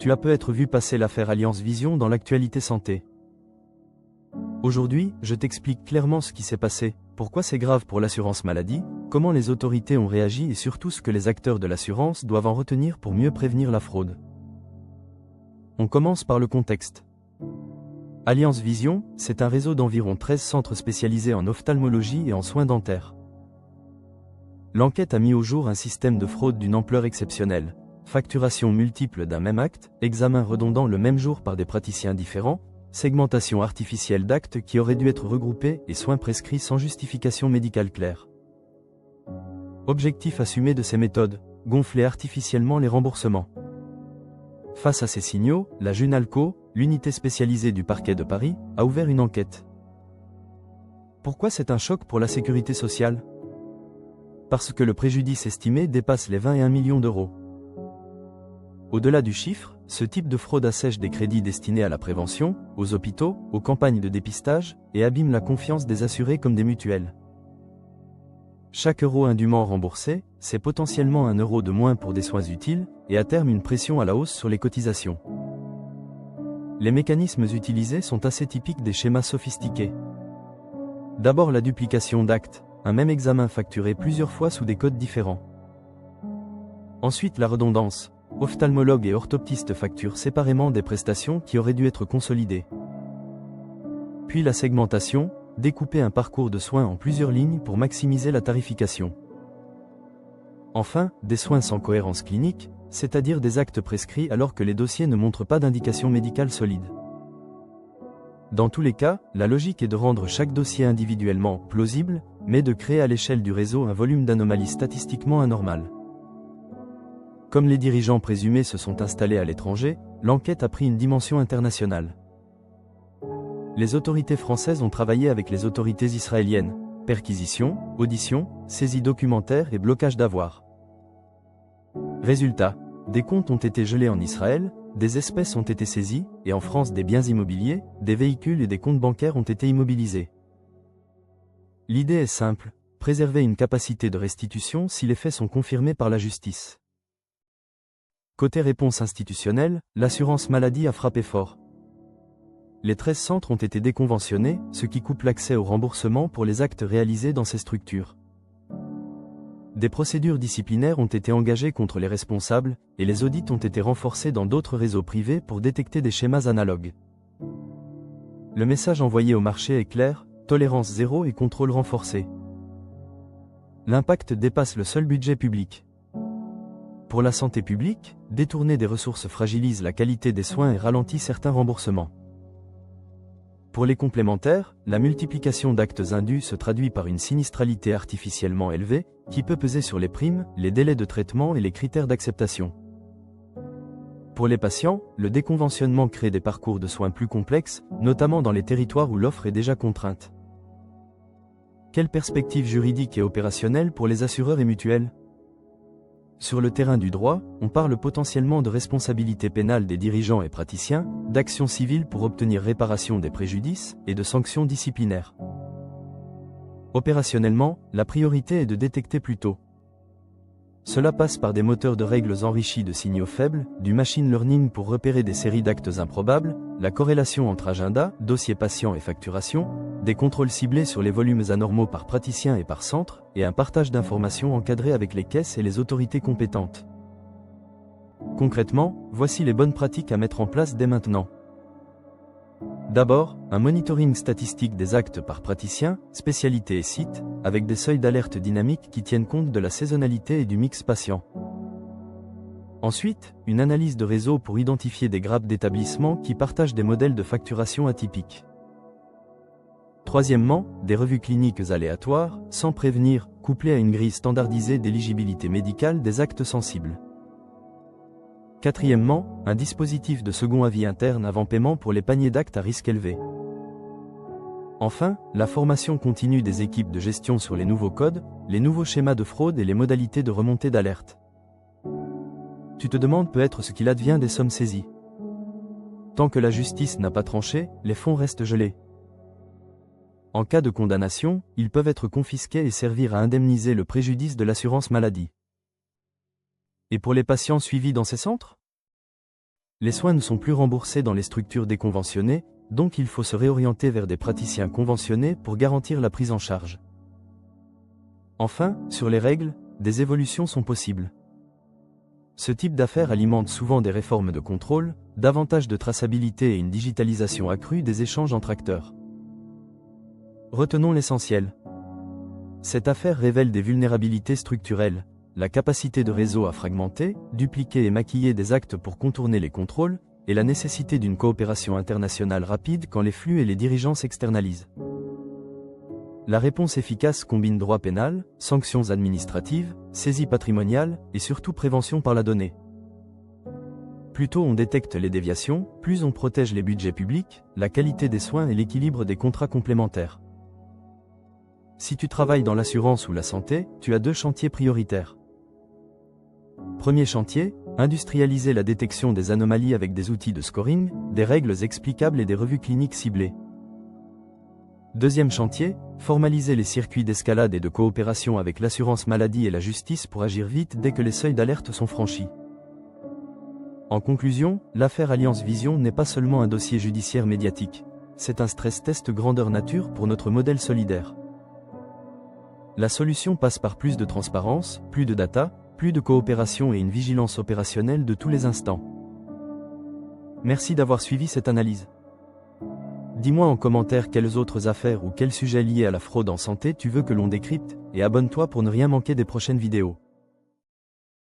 Tu as peut-être vu passer l'affaire Alliance Vision dans l'actualité santé. Aujourd'hui, je t'explique clairement ce qui s'est passé, pourquoi c'est grave pour l'assurance maladie, comment les autorités ont réagi et surtout ce que les acteurs de l'assurance doivent en retenir pour mieux prévenir la fraude. On commence par le contexte. Alliance Vision, c'est un réseau d'environ 13 centres spécialisés en ophtalmologie et en soins dentaires. L'enquête a mis au jour un système de fraude d'une ampleur exceptionnelle. Facturation multiple d'un même acte, examen redondant le même jour par des praticiens différents, segmentation artificielle d'actes qui auraient dû être regroupés et soins prescrits sans justification médicale claire. Objectif assumé de ces méthodes, gonfler artificiellement les remboursements. Face à ces signaux, la Junalco, l'unité spécialisée du parquet de Paris, a ouvert une enquête. Pourquoi c'est un choc pour la sécurité sociale? Parce que le préjudice estimé dépasse les 21 millions d'euros. Au-delà du chiffre, ce type de fraude assèche des crédits destinés à la prévention, aux hôpitaux, aux campagnes de dépistage, et abîme la confiance des assurés comme des mutuelles. Chaque euro indûment remboursé, c'est potentiellement 1 euro de moins pour des soins utiles, et à terme une pression à la hausse sur les cotisations. Les mécanismes utilisés sont assez typiques des schémas sophistiqués. D'abord la duplication d'actes, un même examen facturé plusieurs fois sous des codes différents. Ensuite la redondance. Ophtalmologues et orthoptistes facturent séparément des prestations qui auraient dû être consolidées. Puis la segmentation, découper un parcours de soins en plusieurs lignes pour maximiser la tarification. Enfin, des soins sans cohérence clinique, c'est-à-dire des actes prescrits alors que les dossiers ne montrent pas d'indication médicale solide. Dans tous les cas, la logique est de rendre chaque dossier individuellement plausible, mais de créer à l'échelle du réseau un volume d'anomalies statistiquement anormales. Comme les dirigeants présumés se sont installés à l'étranger, l'enquête a pris une dimension internationale. Les autorités françaises ont travaillé avec les autorités israéliennes, perquisition, audition, saisie documentaire et blocage d'avoirs. Résultat, des comptes ont été gelés en Israël, des espèces ont été saisies, et en France des biens immobiliers, des véhicules et des comptes bancaires ont été immobilisés. L'idée est simple, préserver une capacité de restitution si les faits sont confirmés par la justice. Côté réponse institutionnelle, l'assurance maladie a frappé fort. Les 13 centres ont été déconventionnés, ce qui coupe l'accès au remboursement pour les actes réalisés dans ces structures. Des procédures disciplinaires ont été engagées contre les responsables, et les audits ont été renforcés dans d'autres réseaux privés pour détecter des schémas analogues. Le message envoyé au marché est clair, tolérance zéro et contrôle renforcé. L'impact dépasse le seul budget public. Pour la santé publique, détourner des ressources fragilise la qualité des soins et ralentit certains remboursements. Pour les complémentaires, la multiplication d'actes indus se traduit par une sinistralité artificiellement élevée, qui peut peser sur les primes, les délais de traitement et les critères d'acceptation. Pour les patients, le déconventionnement crée des parcours de soins plus complexes, notamment dans les territoires où l'offre est déjà contrainte. Quelle perspective juridique et opérationnelle pour les assureurs et mutuelles? Sur le terrain du droit, on parle potentiellement de responsabilité pénale des dirigeants et praticiens, d'actions civiles pour obtenir réparation des préjudices, et de sanctions disciplinaires. Opérationnellement, la priorité est de détecter plus tôt. Cela passe par des moteurs de règles enrichis de signaux faibles, du machine learning pour repérer des séries d'actes improbables, la corrélation entre agenda, dossier patient et facturation, des contrôles ciblés sur les volumes anormaux par praticien et par centre, et un partage d'informations encadré avec les caisses et les autorités compétentes. Concrètement, voici les bonnes pratiques à mettre en place dès maintenant. D'abord, un monitoring statistique des actes par praticien, spécialité et site, avec des seuils d'alerte dynamiques qui tiennent compte de la saisonnalité et du mix patient. Ensuite, une analyse de réseau pour identifier des grappes d'établissements qui partagent des modèles de facturation atypiques. Troisièmement, des revues cliniques aléatoires, sans prévenir, couplées à une grille standardisée d'éligibilité médicale des actes sensibles. Quatrièmement, un dispositif de second avis interne avant paiement pour les paniers d'actes à risque élevé. Enfin, la formation continue des équipes de gestion sur les nouveaux codes, les nouveaux schémas de fraude et les modalités de remontée d'alerte. Tu te demandes peut-être ce qu'il advient des sommes saisies. Tant que la justice n'a pas tranché, les fonds restent gelés. En cas de condamnation, ils peuvent être confisqués et servir à indemniser le préjudice de l'assurance maladie. Et pour les patients suivis dans ces centres ? Les soins ne sont plus remboursés dans les structures déconventionnées, donc il faut se réorienter vers des praticiens conventionnés pour garantir la prise en charge. Enfin, sur les règles, des évolutions sont possibles. Ce type d'affaires alimente souvent des réformes de contrôle, davantage de traçabilité et une digitalisation accrue des échanges entre acteurs. Retenons l'essentiel. Cette affaire révèle des vulnérabilités structurelles, la capacité de réseau à fragmenter, dupliquer et maquiller des actes pour contourner les contrôles, et la nécessité d'une coopération internationale rapide quand les flux et les dirigeants s'externalisent. La réponse efficace combine droit pénal, sanctions administratives, saisie patrimoniale et surtout prévention par la donnée. Plus tôt on détecte les déviations, plus on protège les budgets publics, la qualité des soins et l'équilibre des contrats complémentaires. Si tu travailles dans l'assurance ou la santé, tu as 2 chantiers prioritaires. Premier chantier, industrialiser la détection des anomalies avec des outils de scoring, des règles explicables et des revues cliniques ciblées. Deuxième chantier, formaliser les circuits d'escalade et de coopération avec l'assurance maladie et la justice pour agir vite dès que les seuils d'alerte sont franchis. En conclusion, l'affaire Alliance Vision n'est pas seulement un dossier judiciaire médiatique, c'est un stress test grandeur nature pour notre modèle solidaire. La solution passe par plus de transparence, plus de data, plus de coopération et une vigilance opérationnelle de tous les instants. Merci d'avoir suivi cette analyse. Dis-moi en commentaire quelles autres affaires ou quels sujets liés à la fraude en santé tu veux que l'on décrypte, et abonne-toi pour ne rien manquer des prochaines vidéos.